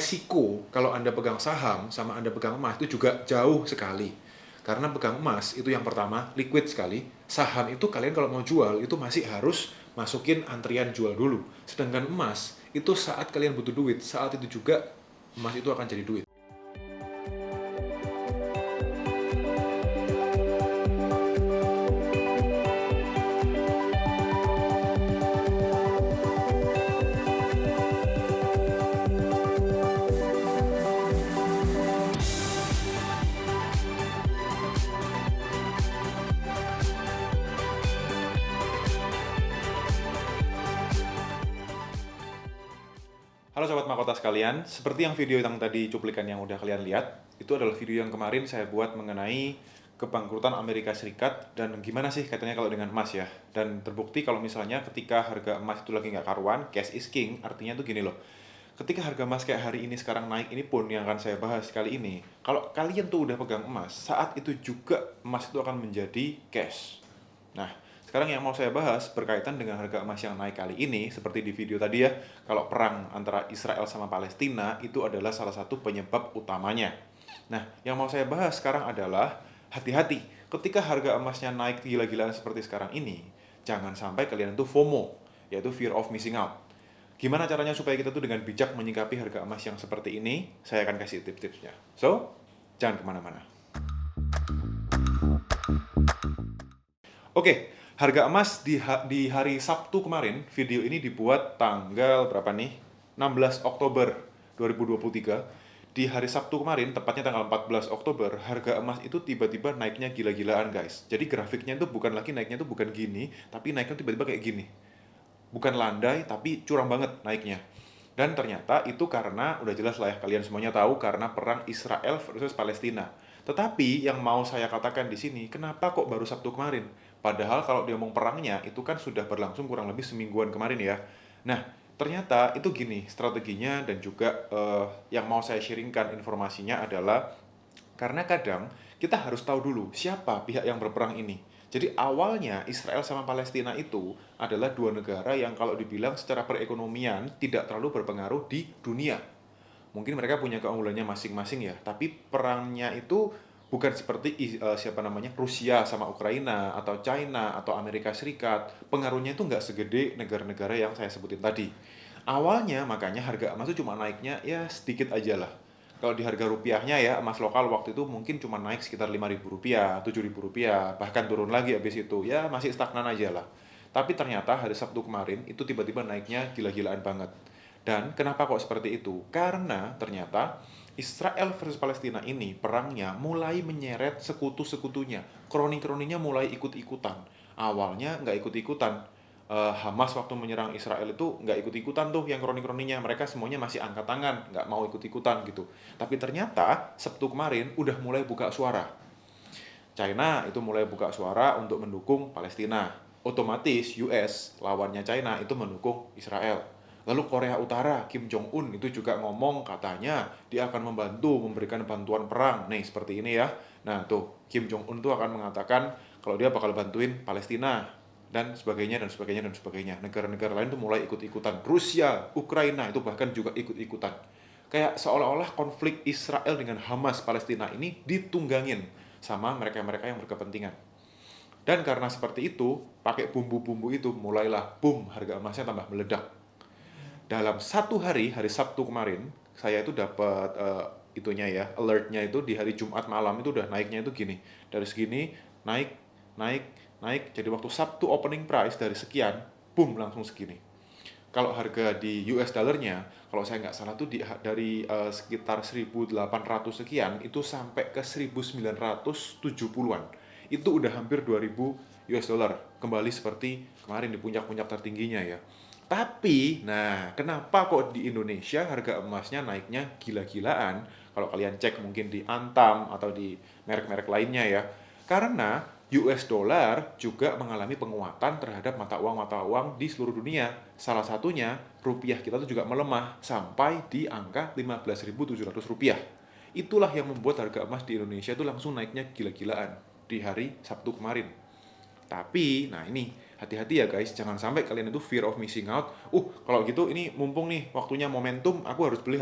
resiko kalau Anda pegang saham sama Anda pegang emas itu juga jauh sekali. Karena pegang emas itu yang pertama liquid sekali, saham itu kalian kalau mau jual itu masih harus masukin antrian jual dulu. Sedangkan emas itu saat kalian butuh duit, saat itu juga emas itu akan jadi duit. Halo Sobat Mahkota sekalian, seperti yang video yang tadi cuplikan yang udah kalian lihat, itu adalah video yang kemarin saya buat mengenai kebangkrutan Amerika Serikat dan gimana sih katanya kalau dengan emas ya. Dan terbukti kalau misalnya ketika harga emas itu lagi nggak karuan, cash is king, artinya tuh gini loh. Ketika harga emas kayak hari ini sekarang naik ini pun yang akan saya bahas kali ini, kalau kalian tuh udah pegang emas, saat itu juga emas itu akan menjadi cash. Nah, sekarang yang mau saya bahas berkaitan dengan harga emas yang naik kali ini, seperti di video tadi ya, kalau perang antara Israel sama Palestina itu adalah salah satu penyebab utamanya. Nah, yang mau saya bahas sekarang adalah hati-hati, ketika harga emasnya naik gila-gilaan seperti sekarang ini, jangan sampai kalian itu FOMO, yaitu fear of missing out. Gimana caranya supaya kita tuh dengan bijak menyikapi harga emas yang seperti ini? Saya akan kasih tips-tipsnya. So, jangan kemana-mana. Oke, harga emas di hari Sabtu kemarin, video ini dibuat tanggal berapa nih? 16 Oktober 2023. Di hari Sabtu kemarin, tepatnya tanggal 14 Oktober, harga emas itu tiba-tiba naiknya gila-gilaan guys. Jadi grafiknya itu bukan lagi naiknya itu bukan gini, tapi naiknya tiba-tiba kayak gini. Bukan landai, tapi curang banget naiknya. Dan ternyata itu karena, udah jelas lah ya, kalian semuanya tahu karena perang Israel versus Palestina. Tetapi yang mau saya katakan di sini, kenapa kok baru Sabtu kemarin? Padahal kalau diomong perangnya, itu kan sudah berlangsung kurang lebih semingguan kemarin ya. Nah, ternyata itu gini strateginya dan juga yang mau saya sharingkan informasinya adalah karena kadang kita harus tahu dulu siapa pihak yang berperang ini. Jadi awalnya Israel sama Palestina itu adalah dua negara yang kalau dibilang secara perekonomian tidak terlalu berpengaruh di dunia. Mungkin mereka punya keunggulannya masing-masing ya, tapi perangnya itu bukan seperti siapa namanya Rusia sama Ukraina atau China atau Amerika Serikat. Pengaruhnya itu nggak segede negara-negara yang saya sebutin tadi. Awalnya makanya harga emas itu cuma naiknya ya sedikit aja lah. Kalau di harga rupiahnya ya emas lokal waktu itu mungkin cuma naik sekitar 5.000 rupiah, 7.000 rupiah, bahkan turun lagi habis itu ya masih stagnan aja lah. Tapi ternyata hari Sabtu kemarin itu tiba-tiba naiknya gila-gilaan banget. Dan kenapa kok seperti itu? Karena ternyata Israel versus Palestina ini perangnya mulai menyeret sekutu-sekutunya. Kroni-kroninya mulai ikut-ikutan. Awalnya nggak ikut-ikutan. Hamas waktu menyerang Israel itu nggak ikut-ikutan tuh yang kroni-kroninya. Mereka semuanya masih angkat tangan, nggak mau ikut-ikutan gitu. Tapi ternyata Sabtu kemarin udah mulai buka suara. China itu mulai buka suara untuk mendukung Palestina. Otomatis US lawannya China itu mendukung Israel. Lalu Korea Utara, Kim Jong-un itu juga ngomong katanya dia akan membantu memberikan bantuan perang. Nih seperti ini ya. Nah tuh Kim Jong-un tuh akan mengatakan kalau dia bakal bantuin Palestina dan sebagainya dan sebagainya dan sebagainya. Negara-negara lain tuh mulai ikut-ikutan. Rusia, Ukraina itu bahkan juga ikut-ikutan. Kayak seolah-olah konflik Israel dengan Hamas Palestina ini ditunggangin sama mereka-mereka yang berkepentingan. Dan karena seperti itu, pakai bumbu-bumbu itu mulailah boom harga emasnya tambah meledak. Dalam satu hari, hari Sabtu kemarin, saya itu dapat itunya ya, alertnya itu di hari Jumat malam itu udah naiknya itu gini. Dari segini naik, naik, naik. Jadi waktu Sabtu opening price dari sekian, boom langsung segini. Kalau harga di US dollarnya, kalau saya nggak salah tuh dari sekitar 1.800 sekian itu sampai ke 1.970-an. Itu udah hampir 2.000 US dollar. Kembali seperti kemarin di puncak-puncak tertingginya ya. Tapi, nah kenapa kok di Indonesia harga emasnya naiknya gila-gilaan? Kalau kalian cek mungkin di Antam atau di merek-merek lainnya ya. Karena US dollar juga mengalami penguatan terhadap mata uang di seluruh dunia. Salah satunya, rupiah kita tuh juga melemah sampai di angka 15.700 rupiah. Itulah yang membuat harga emas di Indonesia itu langsung naiknya gila-gilaan di hari Sabtu kemarin. Tapi, nah ini, hati-hati ya guys, jangan sampai kalian itu fear of missing out. Kalau gitu ini mumpung nih waktunya momentum, aku harus beli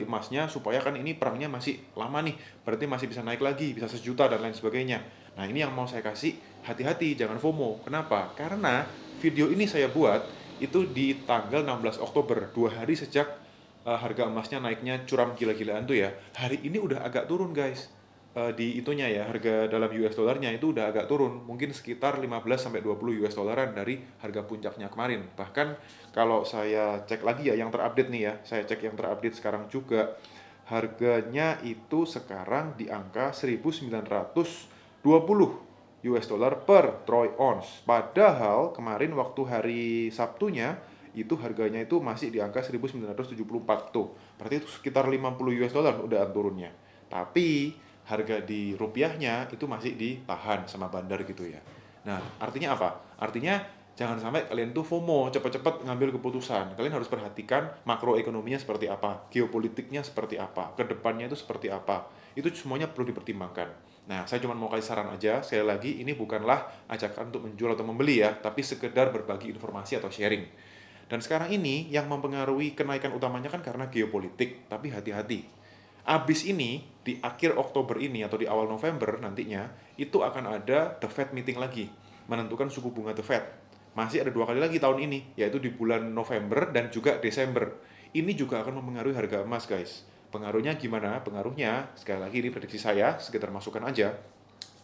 emasnya supaya kan ini perangnya masih lama nih, berarti masih bisa naik lagi, bisa 1 juta dan lain sebagainya. Nah ini yang mau saya kasih, hati-hati, jangan FOMO. Kenapa? Karena video ini saya buat itu di tanggal 16 Oktober, 2 hari sejak harga emasnya naiknya curam gila-gilaan tuh ya. Hari ini udah agak turun guys. Di itunya ya, harga dalam US dollarnya itu udah agak turun, mungkin sekitar 15 sampai 20 US dollaran dari harga puncaknya kemarin. Bahkan kalau saya cek lagi ya yang terupdate nih ya, saya cek yang terupdate sekarang juga, harganya itu sekarang di angka 1920 US dollar per troy ounce. Padahal kemarin waktu hari Sabtunya itu harganya itu masih di angka 1974 tuh. Berarti itu sekitar 50 US dollar udah turunnya. Tapi harga di rupiahnya itu masih ditahan sama bandar gitu ya. Nah, artinya apa? Artinya jangan sampai kalian tuh FOMO, cepet-cepet ngambil keputusan. Kalian harus perhatikan makroekonominya seperti apa, geopolitiknya seperti apa, kedepannya itu seperti apa. Itu semuanya perlu dipertimbangkan. Nah, saya cuma mau kasih saran aja, sekali lagi ini bukanlah ajakan untuk menjual atau membeli ya, tapi sekedar berbagi informasi atau sharing. Dan sekarang ini yang mempengaruhi kenaikan utamanya kan karena geopolitik, tapi hati-hati. Abis ini, di akhir Oktober ini atau di awal November nantinya, itu akan ada The Fed meeting lagi, menentukan suku bunga The Fed. Masih ada 2 kali lagi tahun ini, yaitu di bulan November dan juga Desember. Ini juga akan mempengaruhi harga emas, guys. Pengaruhnya gimana? Pengaruhnya, sekali lagi ini prediksi saya, sekitar masukan aja.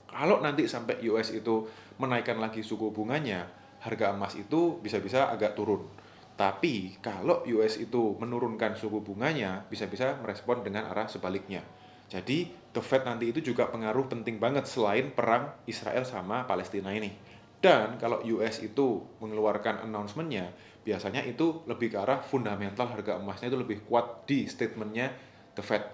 Kalau nanti sampai US itu menaikkan lagi suku bunganya, harga emas itu bisa-bisa agak turun. Tapi kalau US itu menurunkan suku bunganya, bisa-bisa merespon dengan arah sebaliknya. Jadi The Fed nanti itu juga pengaruh penting banget selain perang Israel sama Palestina ini. Dan kalau US itu mengeluarkan announcement-nya, biasanya itu lebih ke arah fundamental harga emasnya itu lebih kuat di statement-nya The Fed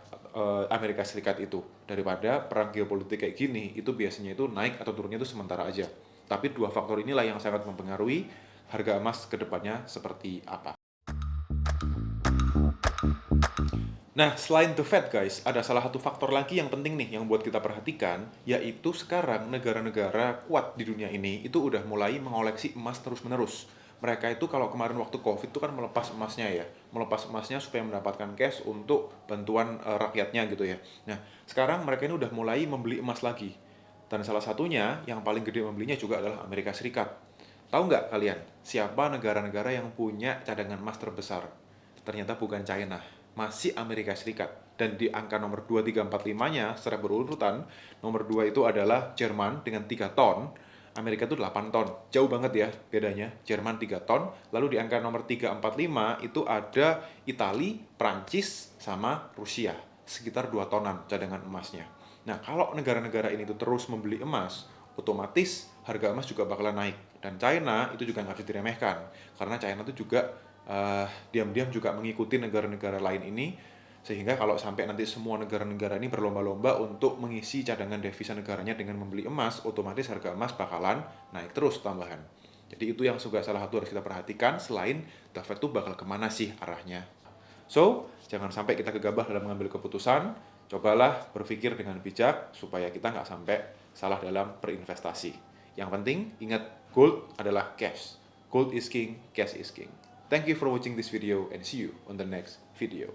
Amerika Serikat itu. Daripada perang geopolitik kayak gini, itu biasanya itu naik atau turunnya itu sementara aja. Tapi 2 faktor inilah yang sangat mempengaruhi harga emas ke depannya seperti apa. Nah, selain The Fed guys, ada salah satu faktor lagi yang penting nih yang buat kita perhatikan, yaitu sekarang negara-negara kuat di dunia ini itu udah mulai mengoleksi emas terus-menerus. Mereka itu kalau kemarin waktu COVID itu kan melepas emasnya ya, melepas emasnya supaya mendapatkan cash untuk bantuan rakyatnya gitu ya. Nah, sekarang mereka ini udah mulai membeli emas lagi. Dan salah satunya yang paling gede membelinya juga adalah Amerika Serikat. Tahu nggak kalian, siapa negara-negara yang punya cadangan emas terbesar? Ternyata bukan China, masih Amerika Serikat. Dan di angka nomor 2, 3, 4, 5-nya secara berurutan, nomor 2 itu adalah Jerman dengan 3 ton, Amerika itu 8 ton. Jauh banget ya bedanya, Jerman 3 ton, lalu di angka nomor 3, 4, 5 itu ada Italia, Prancis, sama Rusia. Sekitar 2 tonan cadangan emasnya. Nah, kalau negara-negara ini tuh terus membeli emas, otomatis harga emas juga bakalan naik. Dan China itu juga nggak bisa diremehkan, karena China itu juga diam-diam juga mengikuti negara-negara lain ini, sehingga kalau sampai nanti semua negara-negara ini berlomba-lomba untuk mengisi cadangan devisa negaranya dengan membeli emas, otomatis harga emas bakalan naik terus tambahan. Jadi itu yang juga salah satu harus kita perhatikan, selain The Fed itu bakal kemana sih arahnya. So, jangan sampai kita gegabah dalam mengambil keputusan, cobalah berpikir dengan bijak supaya kita nggak sampai salah dalam berinvestasi. Yang penting, ingat, gold adalah cash. Gold is king, cash is king. Thank you for watching this video and see you on the next video.